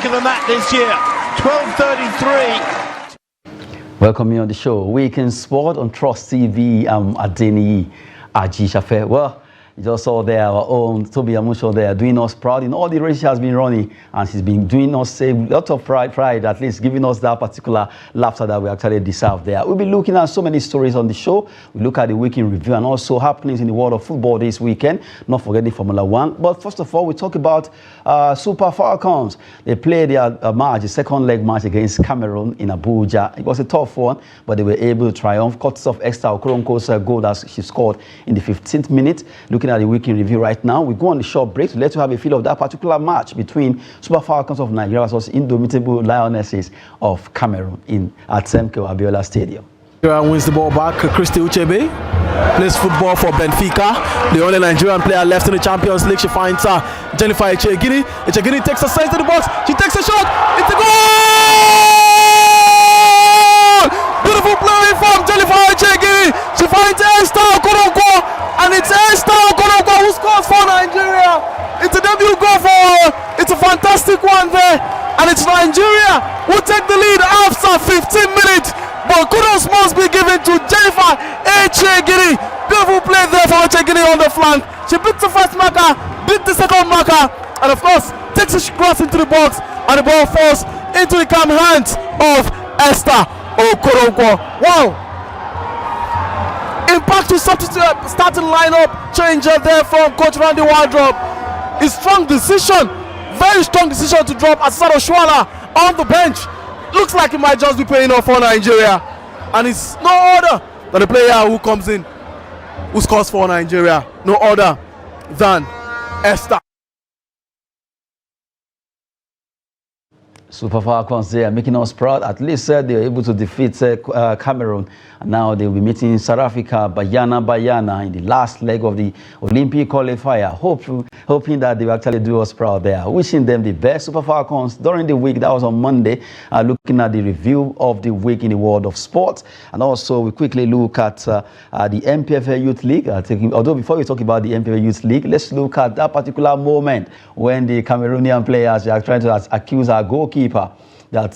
back of the mat this year. 12:33. Welcome me on the show. Weekend Sport on Trust TV. I'm Adeni Ajishafe. Well, you just saw there our own Toby Amusho there doing us proud in all the races she has been running, and she's been doing us a lot of pride, at least giving us that particular laughter that we actually deserve there. We'll be looking at so many stories on the show. We look at the weekend review and also happenings in the world of football this weekend, not forgetting Formula One. But first of all, we talk about Super Falcons. They played their match, the second leg match against Cameroon in Abuja. It was a tough one, but they were able to triumph, courtesy of Esther Okoronko's goal that she scored in the 15th minute. Looking at the weekend review right now, we go on the short break to let you have a feel of that particular match between Super Falcons of Nigeria versus Indomitable Lionesses of Cameroon at Semke Abiola Stadium. Wins the ball back. Christy Uchebe plays football for Benfica, the only Nigerian player left in the Champions League. She finds Jennifer Echegini. Echegini takes a side to the box. She takes a shot. It's a goal! Beautiful play from Jennifer Echegini. She finds Esther Okoronko, and it's Esther Okoronko who scores for Nigeria. It's a debut goal for her. It's a fantastic one there, and it's Nigeria who take the lead after 15 minutes. But kudos must be given to Jennifer Echegini. Beautiful play there for Echegini on the flank. She beat the first marker, beat the second marker, and of course takes a cross into the box, and the ball falls into the calm hands of Esther Okoronko. Wow! Impact to substitute starting lineup changer there from Coach Randy Wardrop. A strong decision, very strong decision to drop Asado Shwala on the bench. Looks like he might just be paying off for Nigeria, and it's no other than the player who comes in, who scores for Nigeria, no other than Esther. Super Falcons there making us proud. At least they were able to defeat Cameroon. And now they will be meeting South Africa, Bayana in the last leg of the Olympic qualifier. Hoping that they will actually do us proud there. Wishing them the best. Super Falcons during the week, that was on Monday, looking at the review of the week in the world of sports. And also we quickly look at the MPFA Youth League. Although before we talk about the MPFA Youth League, let's look at that particular moment when the Cameroonian players are trying to accuse our goalkeeper. That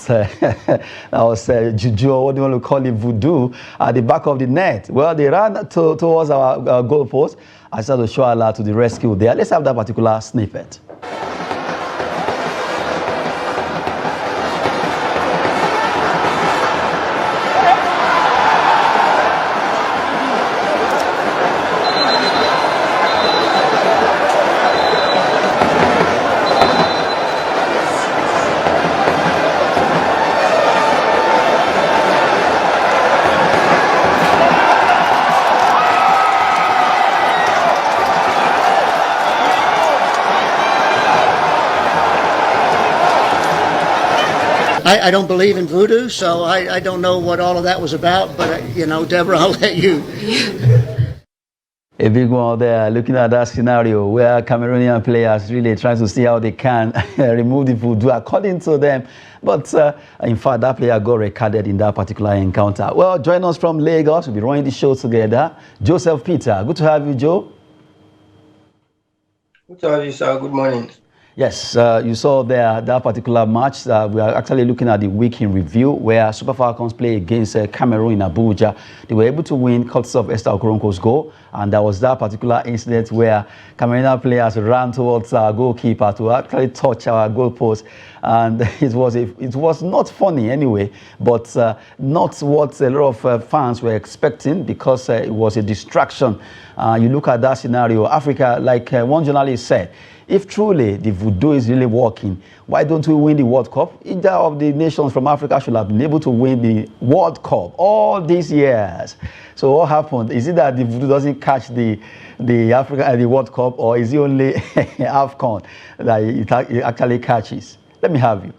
was juju, what do you want to call it, voodoo, at the back of the net. Well, they ran towards our goalpost. I started to show Allah to the rescue there. Let's have that particular snippet. I don't believe in voodoo, so I don't know what all of that was about, but, Deborah, I'll let you. A big one there, looking at that scenario where Cameroonian players really trying to see how they can remove the voodoo according to them. But in fact, that player got recorded in that particular encounter. Well, join us from Lagos. We'll be running the show together. Joseph Peter, good to have you, Joe. Good to have you, sir. Good morning. Yes, you saw there that particular match. We are actually looking at the week in review where Super Falcons play against Cameroon in Abuja. They were able to win courtesy of Esther Okoronko's goal, and there was that particular incident where Cameroonian players ran towards our goalkeeper to actually touch our goalpost, and it was not funny anyway, but not what a lot of fans were expecting, because it was a distraction. You look at that scenario, Africa, like one journalist said, if truly the voodoo is really working, why don't we win the World Cup? Either of the nations from Africa should have been able to win the World Cup all these years. So what happened? Is it that the voodoo doesn't catch the Africa the World Cup, or is it only AFCON that it actually catches? Let me have you.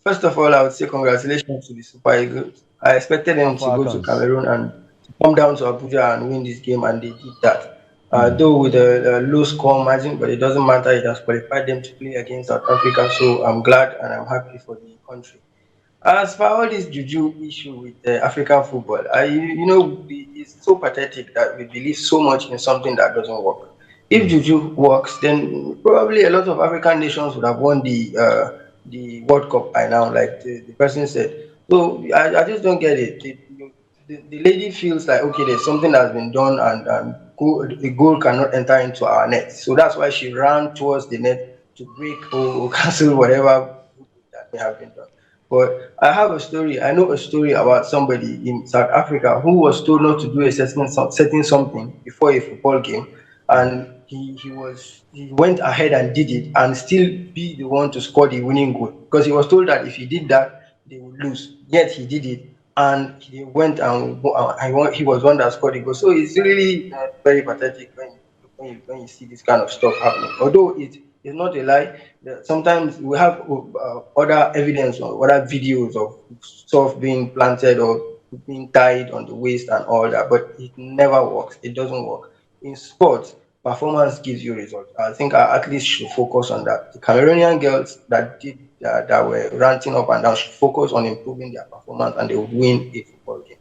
First of all, I would say congratulations to the Super Eagles. I expected them to go to Cameroon and come down to Abuja and win this game, and they did that. Though with a low score margin, but it doesn't matter. It has qualified them to play against South Africa, so I'm glad and I'm happy for the country. As for all this juju issue with African football, it's so pathetic that we believe so much in something that doesn't work. If Juju works, then probably a lot of African nations would have won the World Cup by now, like the person said. So I just don't get it. The lady feels like okay, there's something that's been done, and a goal cannot enter into our net. So that's why she ran towards the net to break or cancel whatever that may have been done. But I have a story. I know a story about somebody in South Africa who was told not to do a setting something before a football game, and he went ahead and did it, and still be the one to score the winning goal because he was told that if he did that they would lose. Yet he did it, and he went and he was one that scored the goal. So it's really very pathetic when you see this kind of stuff happening. Although it is not a lie, sometimes we have other evidence or other videos of stuff being planted or being tied on the waist and all that, but it never works. It doesn't work. In sports, performance gives you results. I think our athletes should focus on that. The Cameroonian girls that were ranting up and down should focus on improving their performance, and they will win a football game.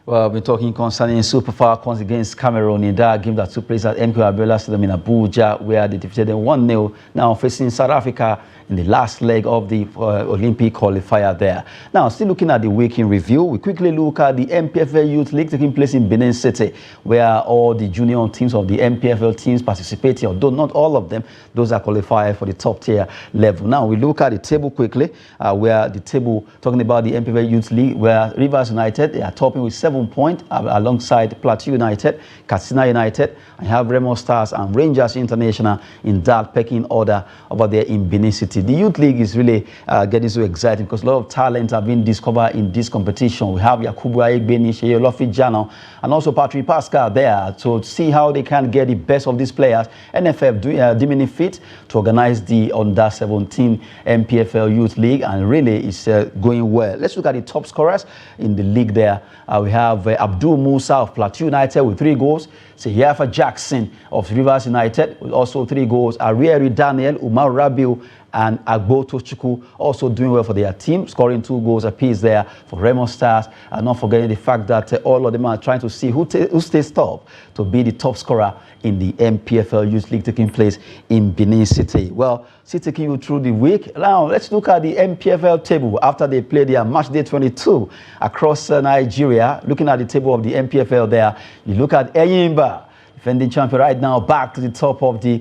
Well, we're talking concerning Super Falcons against Cameroon in that game that took place at MK Abiola Stadium in Abuja, where they defeated them 1-0, now facing South Africa in the last leg of the Olympic qualifier there. Now, still looking at the week in review, we quickly look at the MPFL Youth League taking place in Benin City, where all the junior teams of the MPFL teams participating, although not all of them, those are qualified for the top tier level. Now, we look at the table quickly, where the table, talking about the MPFL Youth League, where Rivers United, they are topping with 7 points alongside Plateau United, Katsina United, and you have Remo Stars and Rangers International in that pecking order over there in Benin City. The Youth League is really getting so exciting because a lot of talent have been discovered in this competition. We have Yakubu Aigbeni, Sheye Lofi Jano, and also Patrick Pascal there to see how they can get the best of these players. NFF deeming fit to organize the Under-17 MPFL Youth League, and really it's going well. Let's look at the top scorers in the league there. We have Abdul Musa of Plateau United with 3 goals. Sehiafa Jackson of Rivers United with also 3 goals. Arieri Daniel, Umar Rabiu, and Agbo Tochukwu also doing well for their team, scoring 2 goals apiece there for Remo Stars. And not forgetting the fact that all of them are trying to see who stays top to be the top scorer in the MPFL Youth League taking place in Benin City. Well, still taking you through the week. Now, let's look at the MPFL table after they played their match day 22 across Nigeria. Looking at the table of the MPFL there, you look at Eyimba, defending champion right now, back to the top of the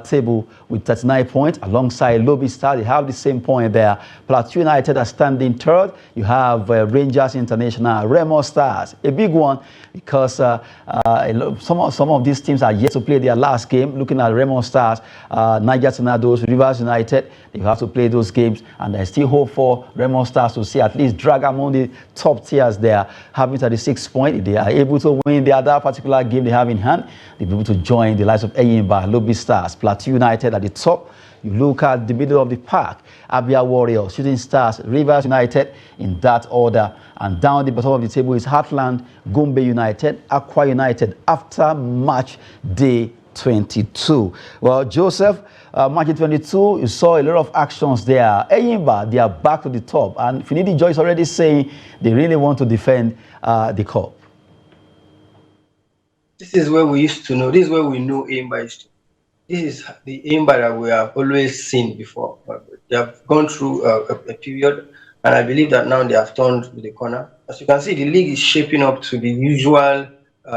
table with 39 points alongside Lobby Star. They have the same point there. Plateau United are standing third. You have Rangers International, Remo Stars, a big one because some of these teams are yet to play their last game. Looking at Remo Stars, Niger Tornadoes, Rivers United, they have to play those games, and I still hope for Remo Stars to see at least drag among the top tiers there, having 36 points. If they are able to win the other particular game they have in hand, they'll be able to join the likes of Eyimba, Lobby Stars, Plateau United at the top. You look at the middle of the pack, Abia Warriors, Shooting Stars, Rivers United in that order. And down the bottom of the table is Heartland, Gombe United, Aqua United after match day 22. Well, Joseph, match day 22, you saw a lot of actions there. Eyimba, they are back to the top. And Finidi Joy is already saying they really want to defend the cup. This is where we used to know. This is where we know Eyimba is to. This is the Eyimba that we have always seen before. They have gone through a period, and I believe that now they have turned the corner. As you can see, the league is shaping up to the usual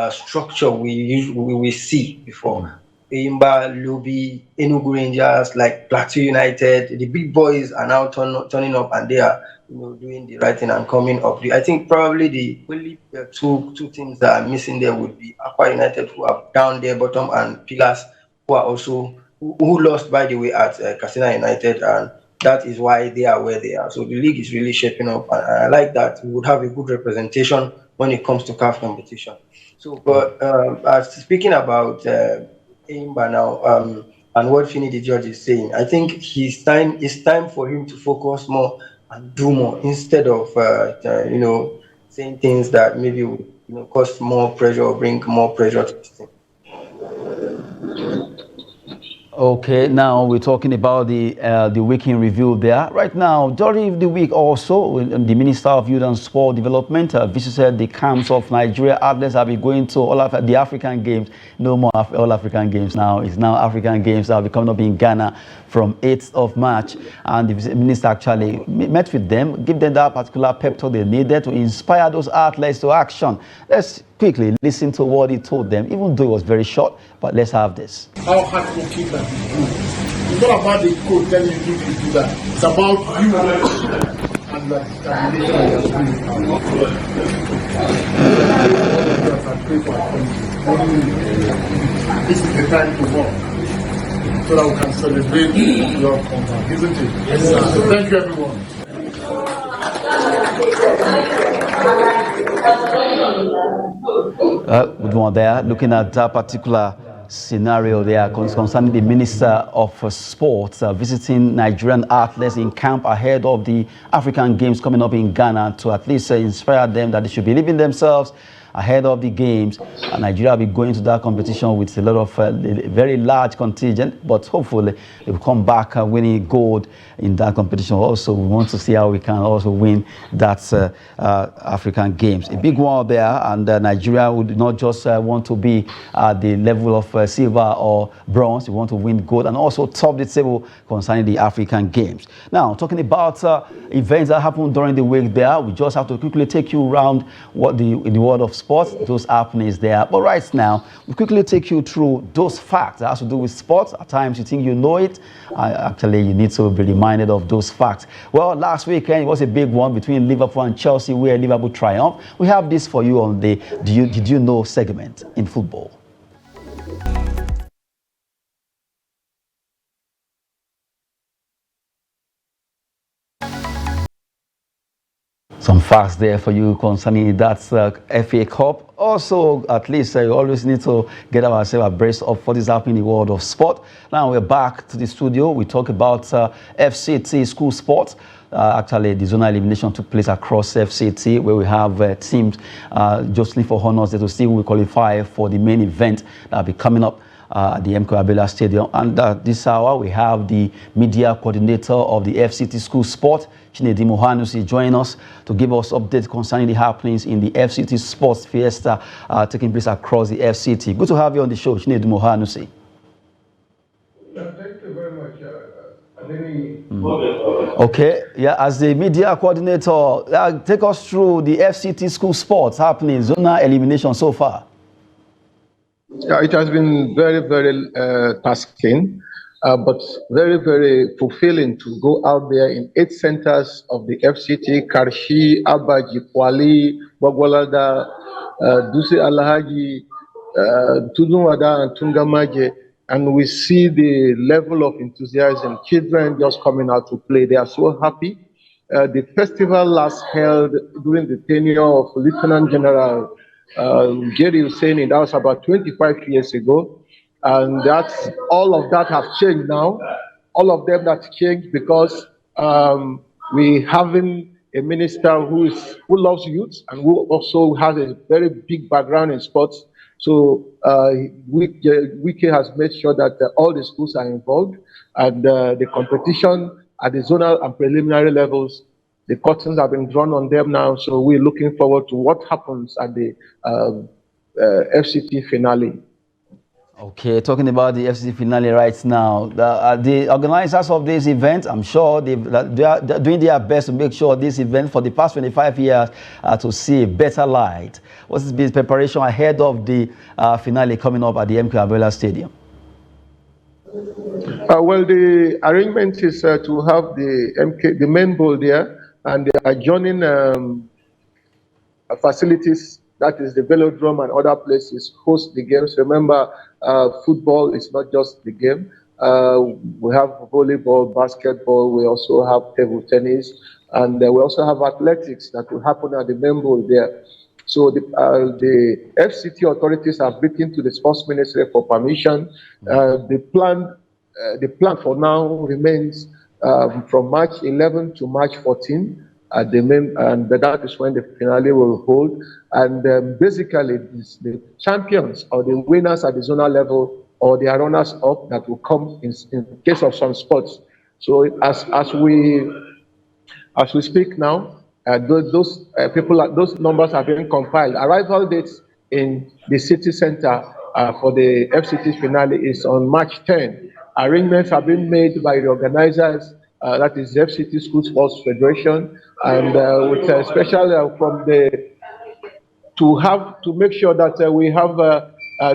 structure we see before. Eyimba, Lobby, Enugu Rangers, like Plateau United, the big boys are now turning up, and they are doing the right thing and coming up. I think probably the only two teams that are missing there would be Aqua United, who are down there bottom, and Pillars, who are also who lost, by the way, at Katsina United, and that is why they are where they are. So the league is really shaping up, and I like that we would have a good representation when it comes to CAF competition. So, but speaking about Eyimba now, and what Finidi George is saying, I think it's time for him to focus more and do more instead of saying things that maybe would cause more pressure or bring more pressure to the team. Okay, now we're talking about the week in review there. Right now, during the week also, the Minister of Youth and Sport Development visited the camps of Nigeria athletes. Have been going to all of the African Games. No more all African Games now. It's now African Games that will be coming up in Ghana from 8th of March. And the minister actually met with them, give them that particular pep talk they needed to inspire those athletes to action. Let's quickly listen to what he told them, even though it was very short, but let's have this. How hard working can be do. It's not about the coach telling you to do that. It's about you and the determination This is the time to work so that we can celebrate your comeback, isn't it? Yes, sir. So thank you, everyone. Good one there, looking at that particular scenario there concerning the Minister of Sports visiting Nigerian athletes in camp ahead of the African Games coming up in Ghana to at least inspire them that they should believe in themselves ahead of the games. Nigeria will be going to that competition with a lot of very large contingent, but hopefully they will come back winning gold in that competition. Also, we want to see how we can also win that African Games. A big one there, and Nigeria would not just want to be at the level of silver or bronze. We want to win gold and also top the table concerning the African Games. Now, talking about events that happened during the week there, we just have to quickly take you around what in the world of sports, those happenings there. But right now, we quickly take you through those facts that has to do with sports. At times you think you know it. Actually, you need to be reminded of those facts. Well, last weekend, it was a big one between Liverpool and Chelsea where Liverpool triumphed. We have this for you on the Did You Know segment in football. Some facts there for you concerning that FA Cup. Also, at least you always need to get ourselves abreast of what is happening in the world of sport. Now we're back to the studio. We talk about FCT school sports. Actually, the zonal elimination took place across FCT, where we have teams jostling for honors that will still qualify for the main event that will be coming up at the MK Abiola Stadium. And this hour, we have the media coordinator of the FCT School Sport, Chinedu Mohanusi, join us to give us updates concerning the happenings in the FCT Sports Fiesta taking place across the FCT. Good to have you on the show, Chinedu Mohanusi. Thank you very much. Okay, yeah, as the media coordinator, take us through the FCT School Sports happening, zonal elimination so far. Yeah, it has been very, very tasking, but very, very fulfilling to go out there in 8 centers of the FCT, Karshi, Abaji, Kwali, Bagwalada, Duse Alahaji, Tudunwada, and Tungamaje, and we see the level of enthusiasm, children just coming out to play. They are so happy. The festival last held during the tenure of Lieutenant General Jerry Hussein, that was about 25 years ago, and that's all of that have changed now. All of them that's changed because we having a minister who loves youth and who also has a very big background in sports. So Wiki has made sure that all the schools are involved, and the competition at the zonal and preliminary levels, the curtains have been drawn on them now, so we're looking forward to what happens at the FCT finale. Okay, talking about the FCT finale right now, the organizers of this event, I'm sure they are doing their best to make sure this event for the past 25 years to see a better light. What's the preparation ahead of the finale coming up at the MK Abiola Stadium? Well, the arrangement is to have the main bowl there, and the adjoining facilities, that is the velodrome and other places, host the games. Remember, football is not just the game. We have volleyball, basketball, we also have table tennis, and we also have athletics that will happen at the main bowl there. So the FCT authorities have written to the sports ministry for permission. The plan for now remains from March 11 to March 14 at the main, and that is when the finale will hold. And basically, the champions or the winners at the zonal level or they are runners-up that will come in case of some sports. So as we speak now, those those numbers are being compiled. Arrival dates in the city center for the FCT finale is on March 10. Arrangements have been made by the organizers, that is the FCT School Sports Federation, and with special from the to make sure that we have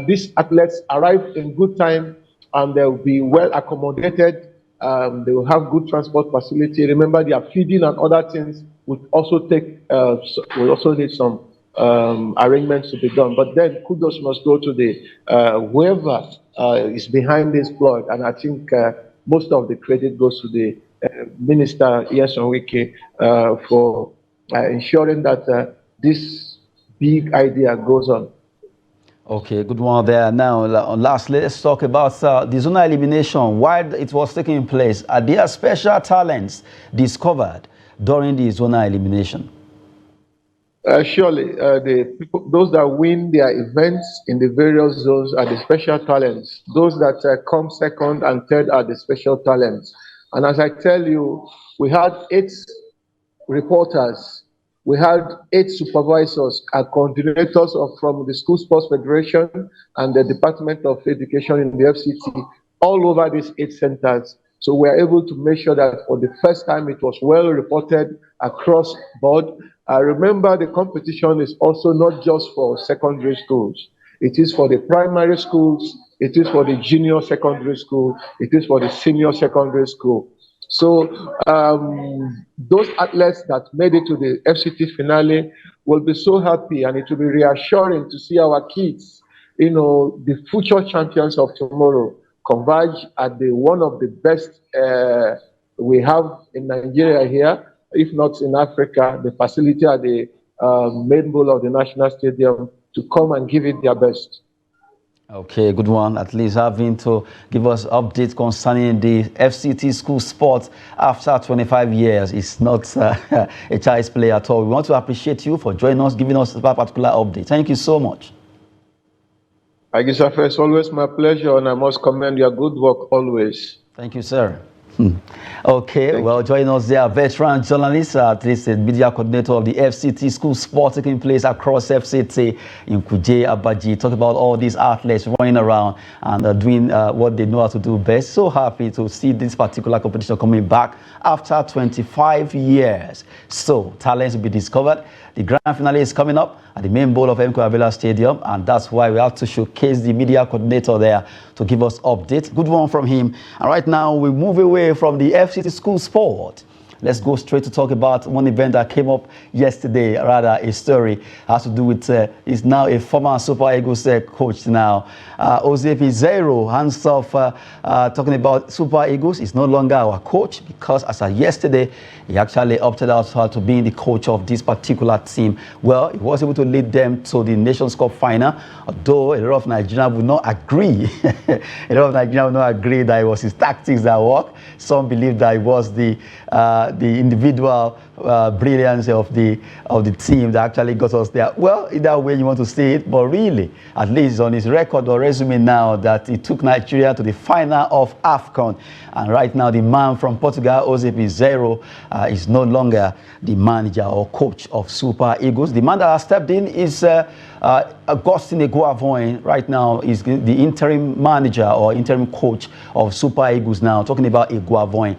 these athletes arrive in good time and they'll be well accommodated. They will have good transport facility. Remember, their feeding and other things would also will also need some arrangements to be done. But then kudos must go to the whoever is behind this plot, and I think most of the credit goes to the Minister Yeson Wike for ensuring that this big idea goes on. Okay, good one there. Now, lastly, let's talk about the zonal elimination. While it was taking place, are there special talents discovered during the zonal elimination? Surely, those that win their events in the various zones are the special talents. Those that come second and third are the special talents. And as I tell you, we had 8 reporters. We had 8 supervisors and coordinators from the School Sports Federation and the Department of Education in the FCT all over these 8 centers. So we are able to make sure that for the first time it was well reported across board. Remember, the competition is also not just for secondary schools. It is for the primary schools, it is for the junior secondary school, it is for the senior secondary school. So those athletes that made it to the FCT finale will be so happy, and it will be reassuring to see our kids, the future champions of tomorrow, converge at one of the best we have in Nigeria here, if not in Africa, the facility at the main bowl of the National Stadium, to come and give it their best. Okay, good one. At least having to give us updates concerning the FCT school sports after 25 years is not a child's play at all. We want to appreciate you for joining us, giving us that particular update. Thank you so much. I guess it's always my pleasure, and I must commend your good work always. Thank you, sir. Okay, well, joining us there, veteran journalist, at least the media coordinator of the FCT school sport taking place across FCT in Kuje, Abaji. Talk about all these athletes running around and doing what they know how to do best. So happy to see this particular competition coming back after 25 years. So, talents will be discovered. The grand finale is coming up at the main bowl of MK Abiola Stadium, and that's why we have to showcase the media coordinator there to give us updates. Good one from him. And right now, we move away from the FCT school sport. Let's go straight to talk about one event that came up yesterday, rather a story has to do with, is now a former Super Eagles coach now. Ozepi Zero, hands off, talking about Super Eagles, is no longer our coach because as of yesterday, he actually opted out to being the coach of this particular team. Well, he was able to lead them to the Nations Cup final, although a lot of Nigerians would not agree. A lot of Nigerians would not agree that it was his tactics that worked. Some believe that it was the individual brilliance of the team that actually got us there. Well, either way you want to see it, but really, at least on his record or resume now, that he took Nigeria to the final of AFCON. And right now, the man from Portugal, Ozepi Zero, is no longer the manager or coach of Super Eagles. The man that has stepped in is Augustine Eguavoin. Right now is the interim manager or interim coach of Super Eagles now. Talking about Eguavoin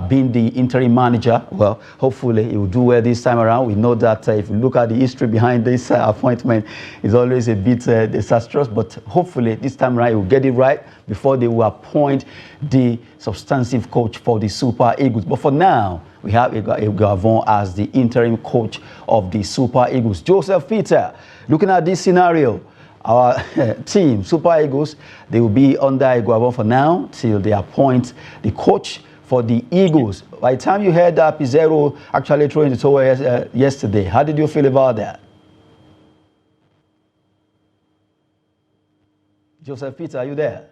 being the interim manager. Well, hopefully he will do well this time around. We know that if you look at the history behind this appointment, it's always a bit disastrous, but hopefully this time around he will get it right before they will appoint the substantive coach for the Super Eagles. But for now, we have Eguavoin as the interim coach of the Super Eagles. Joseph Peter, looking at this scenario, our team, Super Eagles, they will be under Eguavoin for now till they appoint the coach for the Eagles. By the time you heard that Pizarro actually throwing the towel yesterday, how did you feel about that? Joseph Peter, are you there?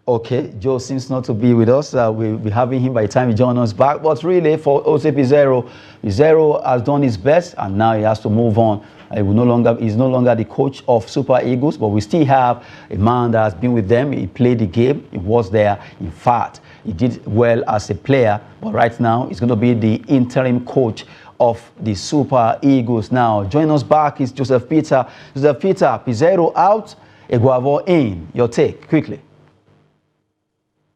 Okay, Joe seems not to be with us. We'll be having him by the time he joins us back. But really, for Jose Pizarro, Pizarro has done his best, and now he has to move on. He's no longer the coach of Super Eagles, but we still have a man that has been with them. He played the game. He was there. In fact, he did well as a player, but right now he's going to be the interim coach of the Super Eagles. Now, join us back is Joseph Peter. Joseph Peter, Pizarro out, Eguavoen in. Your take, quickly.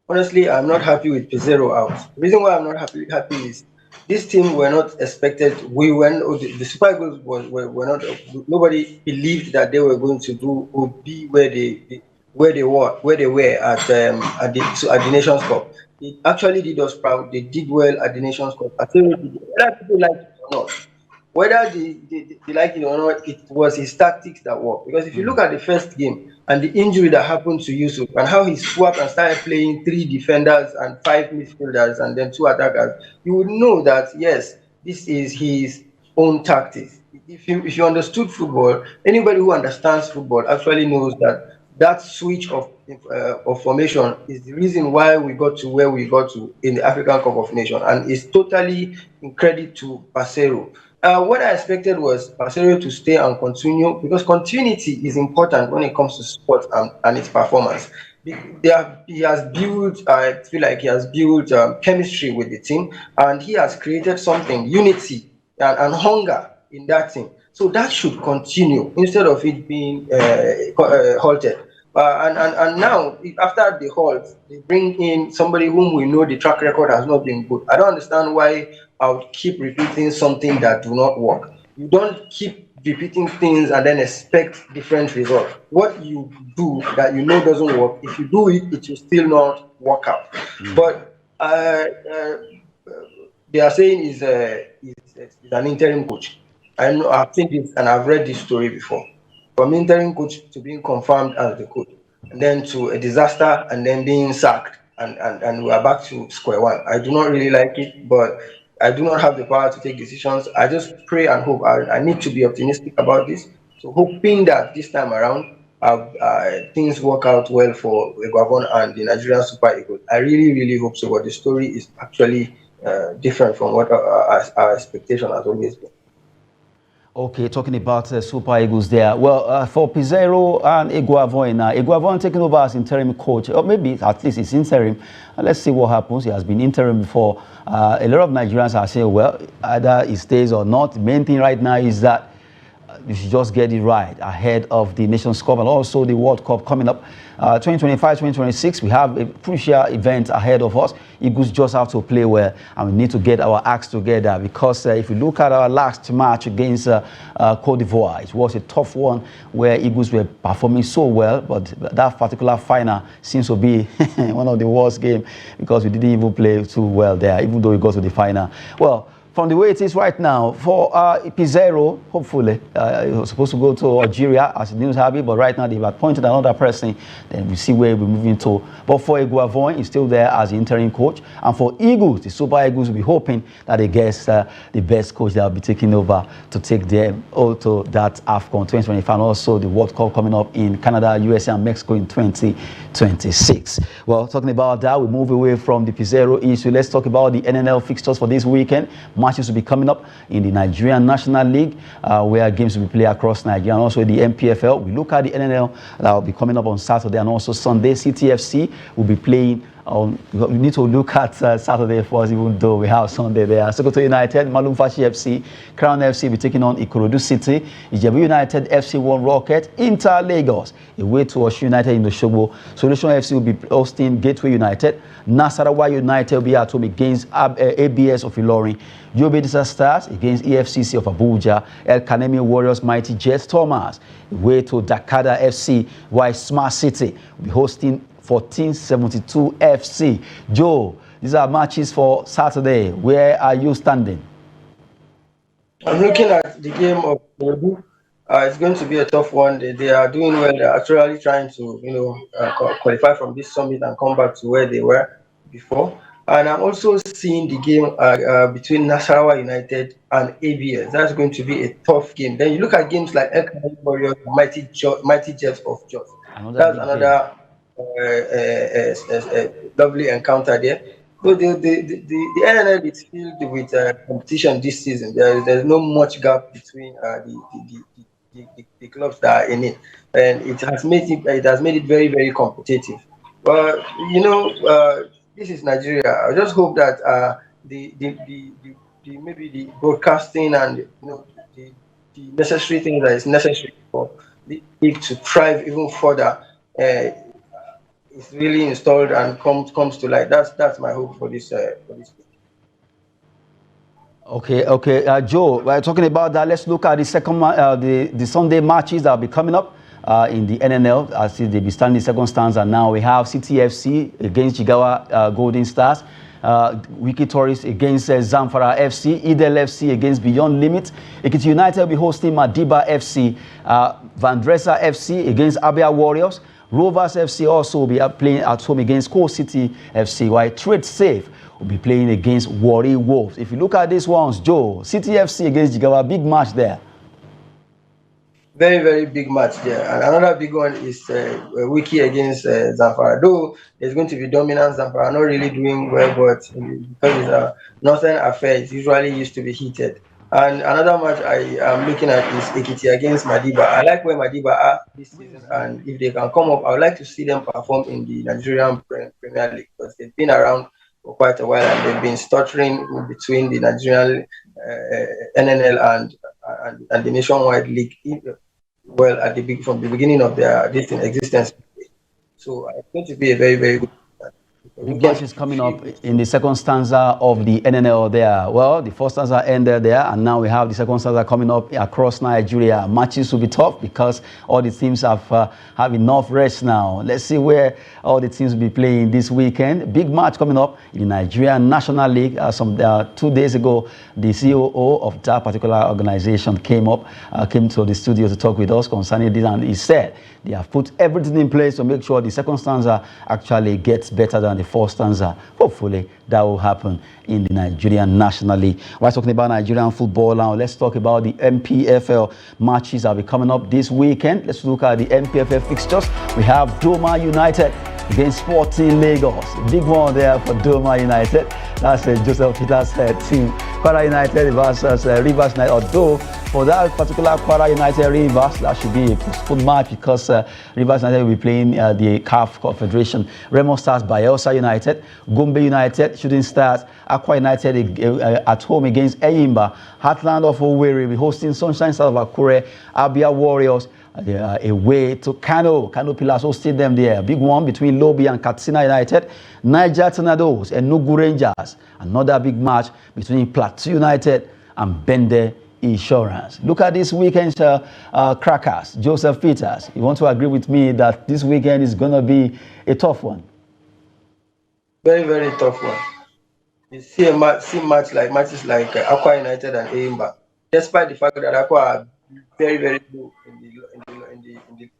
Honestly, I'm not happy with Pizarro out. The reason why I'm not happy is this team were not expected. We went the Super Eagles were not. Nobody believed that they were going to do or be where they were at the Nations Cup. It actually did us proud. They did well at the Nations Cup. I think whether people like it or not, whether they like it or not, it was his tactics that worked. Because if you look at the first game and the injury that happened to Yusuf and how he swapped and started playing 3 defenders and 5 midfielders and then 2 attackers, you would know that yes, this is his own tactics. If you understood football, anybody who understands football actually knows that switch of formation is the reason why we got to where we got to in the African Cup of Nations, and it's totally in credit to Pacero. What I expected was Pacero to stay and continue because continuity is important when it comes to sport and its performance. He has built, I feel like he has built chemistry with the team, and he has created something, unity and hunger in that team. So that should continue instead of it being halted. And now, after the halt, they bring in somebody whom we know the track record has not been good. I don't understand why I would keep repeating something that do not work. You don't keep repeating things and then expect different results. What you do that you know doesn't work, if you do it, it will still not work out. But they are saying is an interim coach. I know I've seen this and I've read this story before. From interim coach to being confirmed as the coach, and then to a disaster, and then being sacked, and we are back to square one. I do not really like it, but I do not have the power to take decisions. I just pray and hope. I need to be optimistic about this. So hoping that this time around, things work out well for Eguavoen and the Nigerian Super Eagles. I really, really hope so. But the story is actually different from what our expectation has always been. Okay, talking about Super Eagles there. Well, for Pizarro and Eguavoen, Eguavoen taking over as interim coach, or maybe at least it's interim. Let's see what happens. He has been interim before. A lot of Nigerians are saying, well, either he stays or not. The main thing right now is that you should just get it right ahead of the Nations Cup and also the World Cup coming up. 2025, 2026, we have a crucial event ahead of us. Eagles just have to play well, and we need to get our acts together because if you look at our last match against Cote d'Ivoire, it was a tough one where Eagles were performing so well, but that particular final seems to be one of the worst games because we didn't even play too well there, even though we got to the final. Well, from the way it is right now, for Pizarro, hopefully, he was supposed to go to Algeria as a news hobby, but right now they've appointed another person. Then we see where we're moving to. But for Eguavoen, he's still there as the interim coach. And for Eagles, the Super Eagles will be hoping that they get the best coach that will be taking over to take them to that AFCON 2025 and also the World Cup coming up in Canada, USA, and Mexico in 2026. Well, talking about that, we move away from the Pizarro issue. Let's talk about the NNL fixtures for this weekend. Matches will be coming up in the Nigerian National League, where games will be played across Nigeria, and also the MPFL. We look at the NNL that will be coming up on Saturday and also Sunday. CTFC will be playing. We need to look at Saturday first, even though we have Sunday there. Sokoto United, Malumfashi FC, Crown FC will be taking on Ikorodu City. Ijebu United, FC1 Rocket, Inter Lagos, away to Osun United in Osogbo. Solution FC will be hosting Gateway United. Nasarawa United will be at home against ABS of Ilorin. Yobedisa Stars against EFCC of Abuja. El Kanemi Warriors Mighty Jets Thomas away to Dakada FC, while Smart City will be hosting 1472 FC. Joe, these are matches for Saturday. Where are you standing? I'm looking at the game of Tinubu. It's going to be a tough one. They are doing well. They're actually trying to, qualify from this summit and come back to where they were before. And I'm also seeing the game between Nasarawa United and ABS. That's going to be a tough game. Then you look at games like El Kanemi Warriors, Mighty Jets of Jos. That's another lovely encounter there. So the NNL is filled with competition this season. There's no much gap between the clubs that are in it, and it has made it very very competitive. But you know, this is Nigeria. I just hope that the maybe the broadcasting and the necessary things that is necessary for the league to thrive even further uh, is really installed and comes to light. That's my hope for this league. Okay. Joe, we're talking about that. Let's look at the the Sunday matches that will be coming up in the NNL. I see they be standing second stanza now. We have CTFC against Jigawa Golden Stars. Wiki Tourists against Zamfara FC, Idel FC against Beyond Limit. Ekiti United will be hosting Madiba FC, Vandresa FC against Abia Warriors. Rovers FC also will be playing at home against Coal City FC, while Trade Safe will be playing against Warri Wolves. If you look at these ones, Joe, City FC against Jigawa, big match there. Very, very big match there. And another big one is Wiki against Zamfara. Though there's going to be dominance, Zamfara not really doing well, but because it's a northern affair, it usually used to be heated. And another match I am looking at is Ekiti against Madiba. I like where Madiba are this season, and if they can come up, I would like to see them perform in the Nigerian Premier League because they've been around for quite a while and they've been stuttering between the Nigerian NNL and the nationwide league well at from the beginning of their existence. So it's going to be a very, very good big match is coming up in the second stanza of the NNL there. Well, the first stanza ended there, and now we have the second stanza coming up across Nigeria. Matches will be tough because all the teams have enough rest now. Let's see where all the teams will be playing this weekend. Big match coming up in the Nigerian National League. 2 days ago, the COO of that particular organization came to the studio to talk with us concerning this, and he said they have put everything in place to make sure the second stanza actually gets better than the first stanza. Hopefully, that will happen in the Nigerian National League. While talking about Nigerian football now, let's talk about the MPFL matches that will be coming up this weekend. Let's look at the MPFL fixtures. We have Doma United against Sporting Lagos. Big one there for Doma United. That's Joseph Peter's team. Kwara United versus Rivers United. Although for that particular Kwara United Rivers, that should be a postponed match because Rivers United will be playing the CAF Confederation. Remo Stars, Bayelsa United, Gombe United, Shooting Stars, Aqua United at home against Eyimba. Heartland of Owerri will be hosting Sunshine Stars of Akure, Abia Warriors. Away to Kano Pillars hosted them there. Big one between Lobi and Katsina United. Niger Tornadoes and Nugu Rangers. Another big match between Plateau United and Bende Insurance. Look at this weekend's crackers. Joseph Peters, you want to agree with me that this weekend is going to be a tough one? Very, very tough one. You see matches like Aqua United and Eyimba. Despite the fact that Aqua are very, very low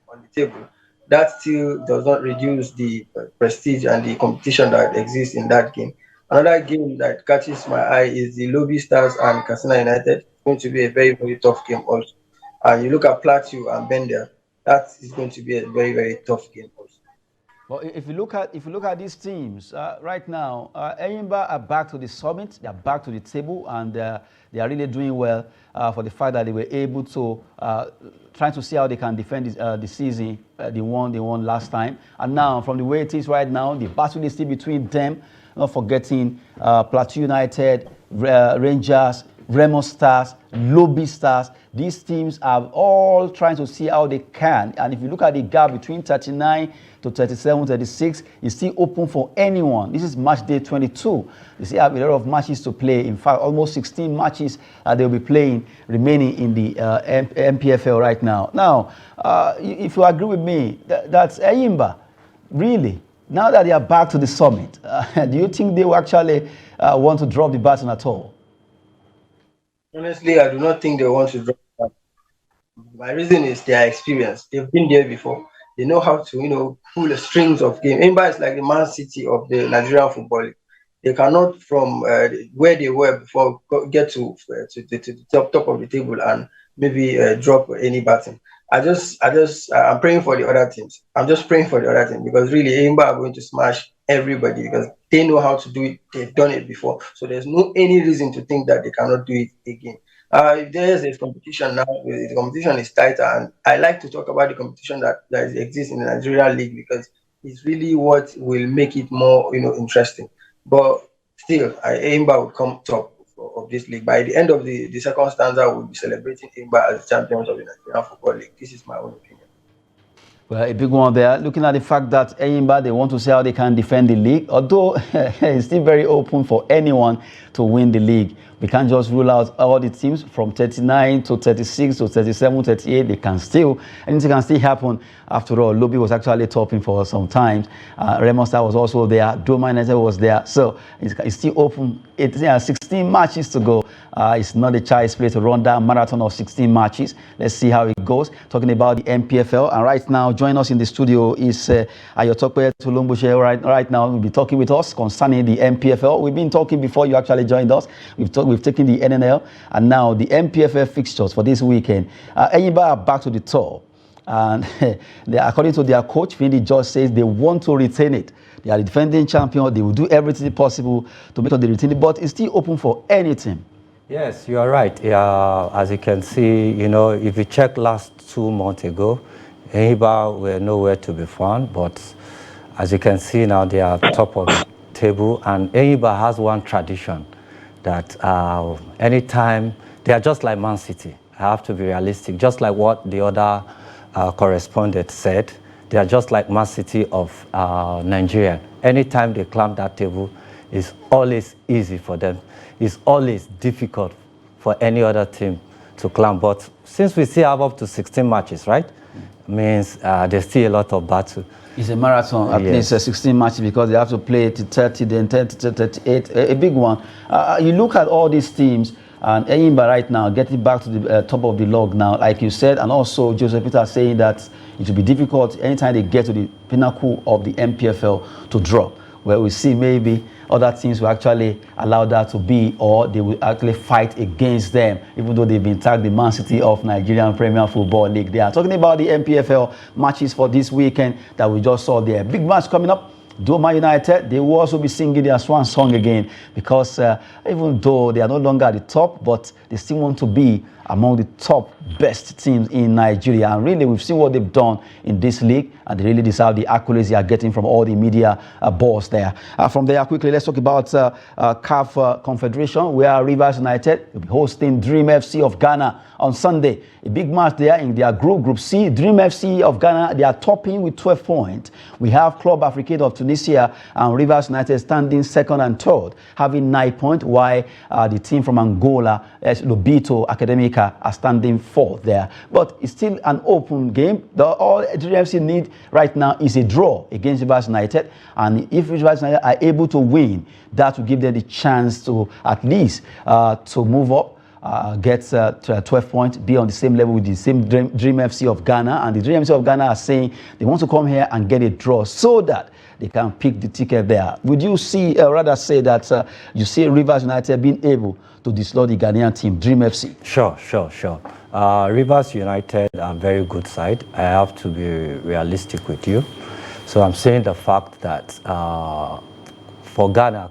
on the table, that still does not reduce the prestige and the competition that exists in that game. Another game that catches my eye is the Lobby Stars and Katsina United. It's going to be a very, very tough game also. And you look at Plateau and Bender, that is going to be a very, very tough game also. Well, if you look at these teams right now, Eyimba are back to the summit. They are back to the table, and they are really doing well for the fact that they were able to trying to see how they can defend the season. They won last time, and now from the way it is right now, the battle is still between them. Not forgetting Plateau United, Rangers, Remo Stars, Lobby Stars. These teams are all trying to see how they can. And if you look at the gap between 39 to 37, 36, it's still open for anyone. This is match day 22. You see, have a lot of matches to play. In fact, almost 16 matches they'll be playing remaining in the MPFL right now. Now, if you agree with me, that's Eyimba. Really, now that they are back to the summit, do you think they will actually want to drop the baton at all? Honestly, I do not think they want to drop that. My reason is their experience. They've been there before. They know how to, pull the strings of game. Eyimba is like the Man City of the Nigerian football league. They cannot, from where they were before, get to the top of the table and maybe drop any baton. I'm praying for the other teams. I'm just praying for the other team because really Eimba are going to smash everybody because they know how to do it. They've done it before, so there's no any reason to think that they cannot do it again. If there's competition now, the competition is tighter, and I like to talk about the competition that exists in the Nigeria league because it's really what will make it more interesting. But still, Eimba will come top of this league. By the end of the second stanza, we'll be celebrating Eimba as champions of the Nigerian Football League. This is my own opinion. Well, a big one there. Looking at the fact that Enyimba, they want to see how they can defend the league. Although it's still very open for anyone to win the league. We can't just rule out all the teams from 39 to 36 to 37, 38. Anything can still happen. After all, Lobby was actually topping for some time. Remo Star was also there. Doma United was there. So it's still open. It's 16 matches to go. It's not a child's play to run that marathon of 16 matches. Let's see how it goes. Talking about the MPFL. And right now, join us in the studio is Ayotokwe Tulumbushe. Right now, will be talking with us concerning the MPFL. We've been talking before you actually joined us. We've taken the NNL and now the MPFL fixtures for this weekend. Enyimba are back to the top. And according to their coach, Finidi George says they want to retain it. They are the defending champion. They will do everything possible to make sure they retain it. But it's still open for any team. Yes, you are right. As you can see, if you check last 2 months ago, Enyimba were nowhere to be found. But as you can see now, they are top of the table. And Enyimba has one tradition that anytime, they are just like Man City. I have to be realistic. Just like what the other correspondent said, they are just like Man City of Nigeria. Anytime they climb that table, it's always easy for them. It's always difficult for any other team to climb. But since we still have up to 16 matches, right? Means there's still a lot of battle. It's a marathon, at least 16 matches because they have to play to 30, then 30 to 38, a big one. You look at all these teams, and Enyimba right now getting back to the top of the log now, like you said, and also Joseph Peter saying that it will be difficult anytime they get to the pinnacle of the MPFL to drop, where we see maybe other teams will actually allow that to be, or they will actually fight against them, even though they've been tagged the Man City of Nigerian Premier Football League. They are talking about the MPFL matches for this weekend that we just saw there. Big match coming up. Doma United, they will also be singing their swan song again because even though they are no longer at the top, but they still want to be among the top best teams in Nigeria. And really, we've seen what they've done in this league, and they really deserve the accolades they are getting from all the media boss there. From there, quickly, let's talk about CAF Confederation, where Rivers United will be hosting Dream FC of Ghana on Sunday. A big match there in their Group C. Dream FC of Ghana, they are topping with 12 points. We have Club Africain of Tunisia and Rivers United standing second and third, having 9 points, while the team from Angola, Lobito Academica, are standing fourth there. But it's still an open game. All Dream FC need right now is a draw against Rivers United. And if Rivers United are able to win, that will give them the chance to at least to move up. Get to 12 points, be on the same level with the same Dream FC of Ghana. And the Dream FC of Ghana are saying they want to come here and get a draw so that they can pick the ticket there. Would you see, rather say that you see Rivers United being able to dislodge the Ghanaian team, Dream FC? Sure. Rivers United are a very good side. I have to be realistic with you. So I'm saying the fact that for Ghana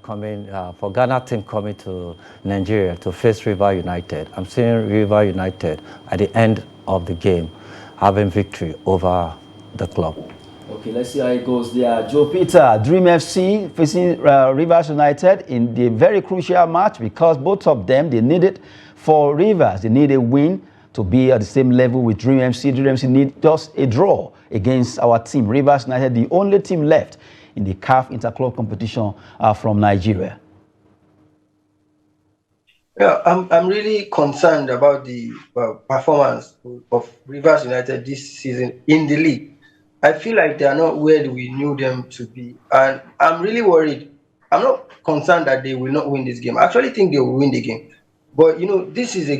team coming to Nigeria to face River United, I'm seeing River United at the end of the game having victory over the club. Okay, let's see how it goes there. Joe Peter, Dream FC facing Rivers United in the very crucial match because both of them, they need it for Rivers. They need a win to be at the same level with Dream FC. Dream FC need just a draw against our team. Rivers United, the only team left in the CAF Interclub competition from Nigeria. Yeah, I'm really concerned about the performance of Rivers United this season in the league. I feel like they are not where we knew them to be, and I'm really worried. I'm not concerned that they will not win this game. I actually think they will win the game, but this is a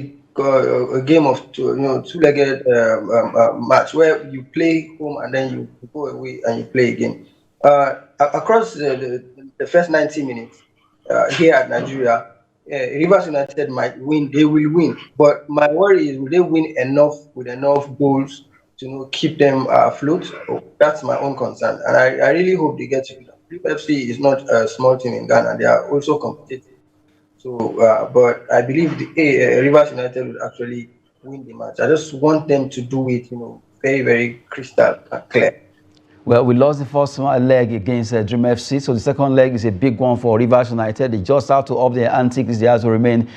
game of two-legged match where you play home and then you go away and you play again. Across the first 90 minutes here at Nigeria, Rivers United might win. They will win, but my worry is will they win enough with enough goals keep them afloat. So that's my own concern, and I really hope they get to it. FC is not a small team in Ghana; they are also competitive. So, but I believe the Rivers United will actually win the match. I just want them to do it, very, very crystal clear. Well, we lost the first leg against Dream FC, so the second leg is a big one for Rivers United. They just have to up their antics. They have to remain,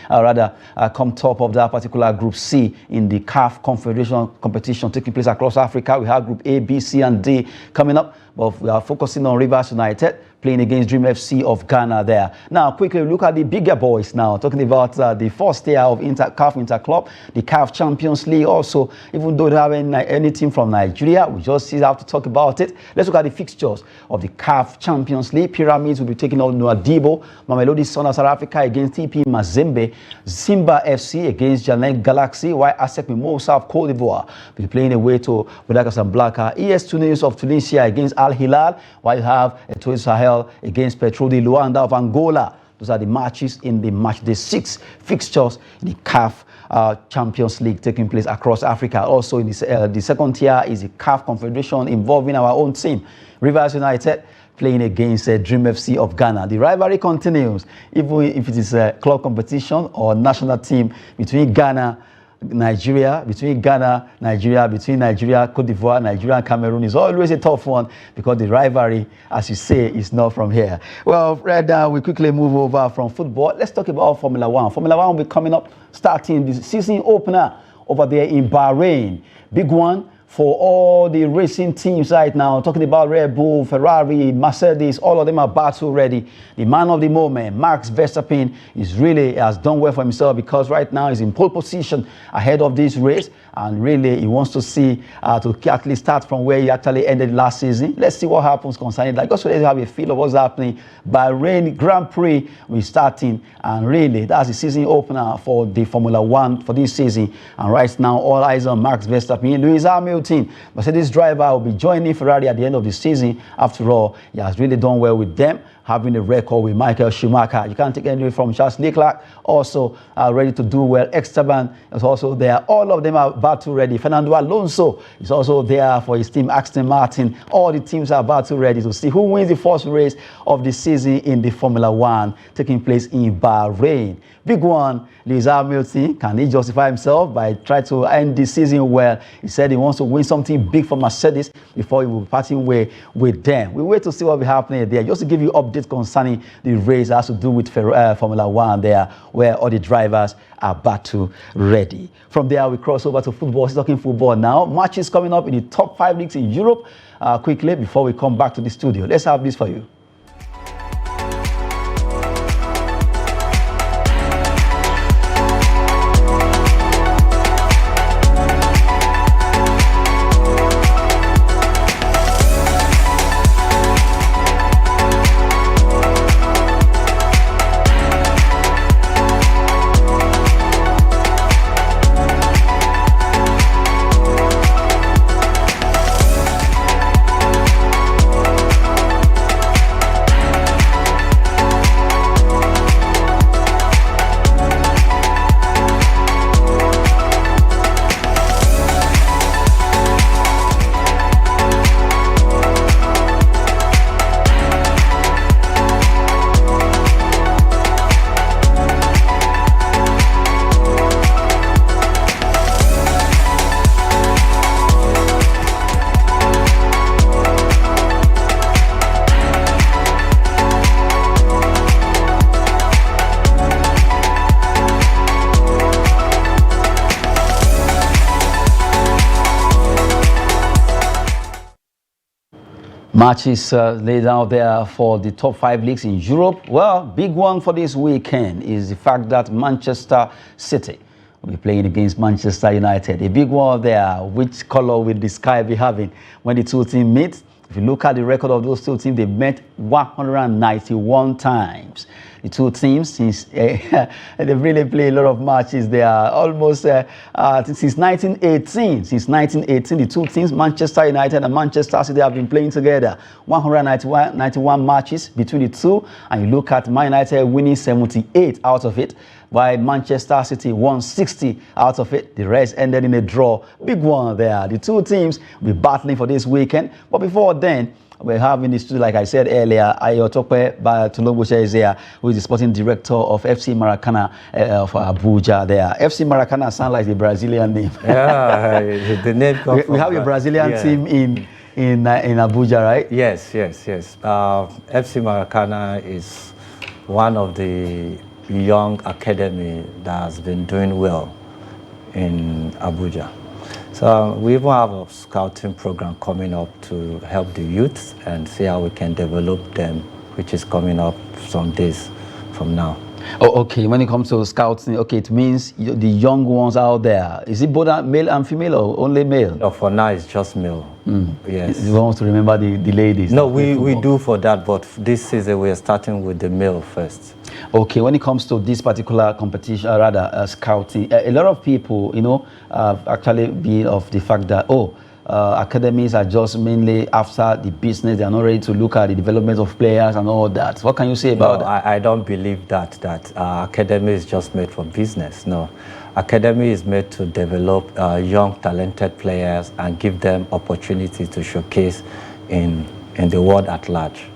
come top of that particular Group C in the CAF Confederation competition taking place across Africa. We have Group A, B, C, and D coming up, but we are focusing on Rivers United playing against Dream FC of Ghana there. Now, quickly look at the bigger boys now, talking about the first tier of CAF Interclub, the CAF Champions League also. Even though they don't have any team from Nigeria, we just have to talk about it. Let's look at the fixtures of the CAF Champions League. Pyramids will be taking on Nouadhibou, Mamelodi Sundowns South Africa against TP Mazembe, Simba FC against Janek Galaxy, while ASEC Mimosa of Cote d'Ivoire will be playing away to Wydad Casablanca, ES Tunis of Tunisia against Al Hilal, while you have Etoile Sahel against Petro de Luanda of Angola. Those are the matches in the match day 6 fixtures in the CAF Champions League taking place across Africa. Also in the second tier is the CAF Confederation involving our own team, Rivers United, playing against Dream FC of Ghana. The rivalry continues, even if it is a club competition or national team between Ghana, Nigeria, between Ghana, Nigeria, between Nigeria, Cote d'Ivoire, Nigeria, and Cameroon is always a tough one because the rivalry, as you say, is not from here. Well, right now we quickly move over from football. Let's talk about Formula One. Formula One will be coming up, starting the season opener over there in Bahrain. Big one for all the racing teams right now. Talking about Red Bull, Ferrari, Mercedes, all of them are battle ready. The man of the moment, Max Verstappen, has done well for himself because right now he's in pole position ahead of this race, and really he wants to see to at least start from where he actually ended last season. Let's see what happens concerning that. Just so let's have a feel of what's happening. Bahrain Grand Prix will starting, and really that's the season opener for the Formula One for this season. And right now all eyes on Max Verstappen. Lewis Hamilton, Mercedes driver, will be joining Ferrari at the end of the season. After all, he has really done well with them, having a record with Michael Schumacher. You can't take anything from Charles Leclerc, also ready to do well. Esteban is also there. All of them are battle ready. Fernando Alonso is also there for his team, Aston Martin. All the teams are battle ready to see who wins the first race of the season in the Formula One taking place in Bahrain. Big one, Lewis Hamilton, can he justify himself by trying to end the season well? He said he wants to win something big for Mercedes before he will be parting way with them. We wait to see what will be happening there. Just to give you updates concerning the race that has to do with Formula One there, where all the drivers are battle ready. From there, we cross over to football. Talking football now. Matches coming up in the top 5 leagues in Europe. Quickly, before we come back to the studio, let's have this for you. Matches laid out there for the top 5 leagues in Europe. Well, big one for this weekend is the fact that Manchester City will be playing against Manchester United. A big one there. Which color will the sky be having when the two teams meet? If you look at the record of those two teams, they met 191 times. the two teams, since they've really played a lot of matches. They are almost since 1918. Since 1918, the two teams, Manchester United and Manchester City, have been playing together. 191 matches between the two, and you look at Man United winning 78 out of it, while Manchester City won 60 out of it. The rest ended in a draw. Big one there. The two teams will be battling for this weekend. But before then, we're having the studio, like I said earlier, Ayotope Tulongoshe is here, who is the sporting director of FC Maracana of Abuja there. FC Maracana sounds like a Brazilian name. Yeah, the name comes we have a Brazilian team in Abuja, right? Yes. FC Maracana is one of the young academy that has been doing well in Abuja. So we even have a scouting program coming up to help the youth and see how we can develop them, which is coming up some days from now. Oh, okay. When it comes to scouting, okay, it means the young ones out there. Is it both male and female or only male? No, for now it's just male. Yes. You want to remember the ladies? No, we do for that, but this season we are starting with the male first. Okay, when it comes to this particular competition, scouting, a lot of people, actually be of the fact that, academies are just mainly after the business. They are not ready to look at the development of players and all that. What can you say about that? I don't believe that academy is just made for business. No, academy is made to develop young, talented players and give them opportunity to showcase in the world at large.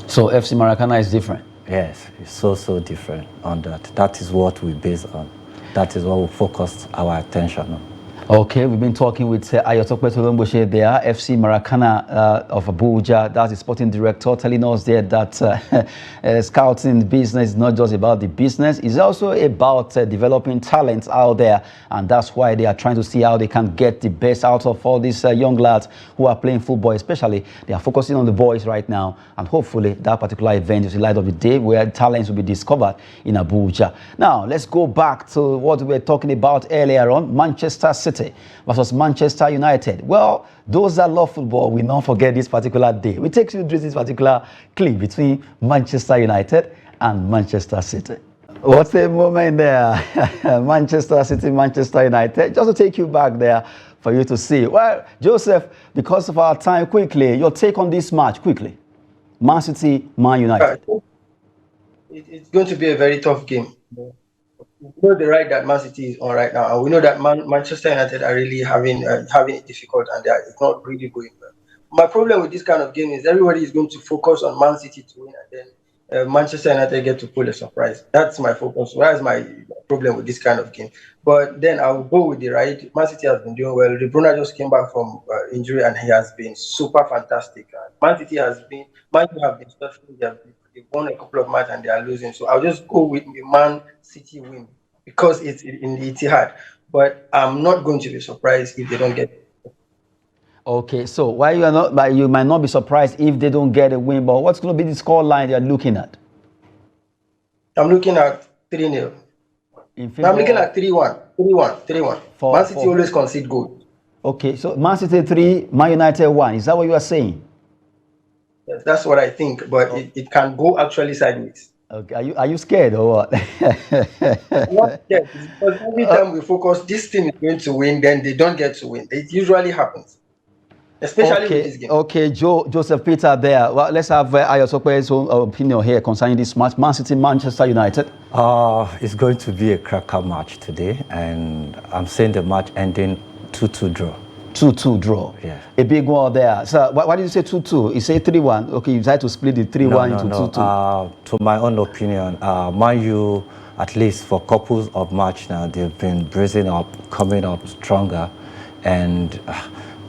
So FC Maracana is different? Yes, it's so different on that. That is what we base on. That is what we focus our attention on. Okay, we've been talking with Ayotope Tulongoshe there, FC Maracana of Abuja. That's the sporting director, telling us there that scouting business is not just about the business, it's also about developing talents out there. And that's why they are trying to see how they can get the best out of all these young lads who are playing football, especially. They are focusing on the boys right now. And hopefully that particular event is the light of the day where talents will be discovered in Abuja. Now, let's go back to what we were talking about earlier on, Manchester City versus Manchester United. Well, those that love football will not forget this particular day. We take you through this particular clip between Manchester United and Manchester City. What's the moment there? Manchester City, Manchester United. Just to take you back there for you to see. Well, Joseph, because of our time, quickly, your take on this match, quickly. Man City, Man United. It's going to be a very tough game. We know the right that Man City is on right now, and we know that Manchester United are really having it difficult, and it's not really going well. My problem with this kind of game is everybody is going to focus on Man City to win, and then Manchester United get to pull a surprise. That's my focus. That's my problem with this kind of game. But then I'll go with the right. Man City has been doing well. De Bruyne just came back from injury, and he has been super fantastic. Man City have been suffering. They've won a couple of matches and they are losing. So I'll just go with the Man City win because it's in the Etihad. But I'm not going to be surprised if they don't get it. Okay, so why you are not? But you might not be surprised if they don't get a win. But what's going to be the score line you're looking at? I'm looking at 3-0. I'm looking at 3-1. 3-1. Man City always concede goals. Okay, so Man City 3, Man United 1. Is that what you are saying? Yes, that's what I think, but it can go actually sideways. Okay, are you scared or what? I'm not scared, because every time we focus, this team is going to win, then they don't get to win. It usually happens, especially with this game. Okay, Joseph Peter there. Well, let's have Ayotope's own opinion here concerning this match. Man City, Manchester United. It's going to be a cracker match today, and I'm saying the match ending 2-2 draw. 2-2 draw. Yeah. A big one there. So why did you say 2-2? You say 3-1. Okay, you try to split the 3-1 into 2-2. To my own opinion, Man U, at least for couples of match now, they've been bracing up, coming up stronger. And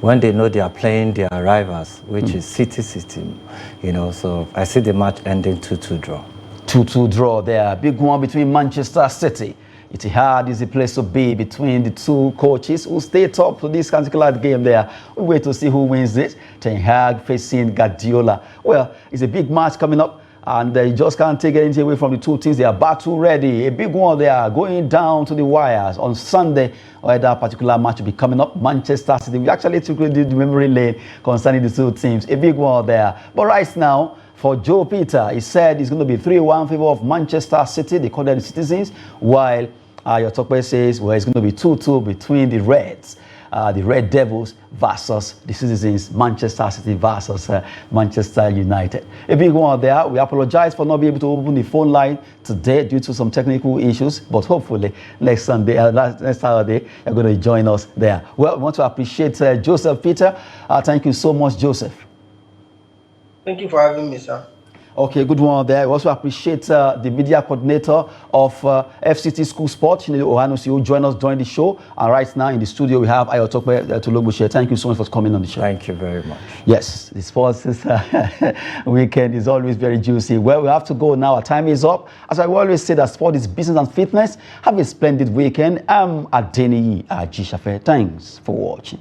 when they know they are playing their rivals, which is City, so I see the match ending 2-2 draw. 2-2 draw there. Big one between Manchester City. Etihad is the place to be between the two coaches who stay top to this particular game there. We wait to see who wins this. Ten Hag facing Guardiola. Well, it's a big match coming up, and you just can't take anything away from the two teams. They are battle ready. A big one there, going down to the wires on Sunday. Where that particular match will be coming up. Manchester City. We actually took the memory lane concerning the two teams. A big one there. But right now, for Joe Peter. He said it's going to be 3-1 in favor of Manchester City. They call them the Citizens. While your Tokwe says, well, it's going to be 2-2 between the Reds. The Red Devils versus the Citizens, Manchester City versus Manchester United. A big one there. We apologize for not being able to open the phone line today due to some technical issues, but hopefully next Sunday, next Saturday, you're going to join us there. Well, we want to appreciate Joseph Peter. Thank you so much, Joseph. Thank you for having me, sir. Okay, good one there. We also appreciate the media coordinator of FCT School Sport, Ohanusi, who joined us during the show. And right now in the studio, we have Ayotokwe Tulogbuche. Thank you so much for coming on the show. Thank you very much. Yes, the sports weekend is always very juicy. Well, we have to go now. Our time is up. As I always say, that sport is business and fitness. Have a splendid weekend. I'm Adeniyi Ajishafe. Thanks for watching.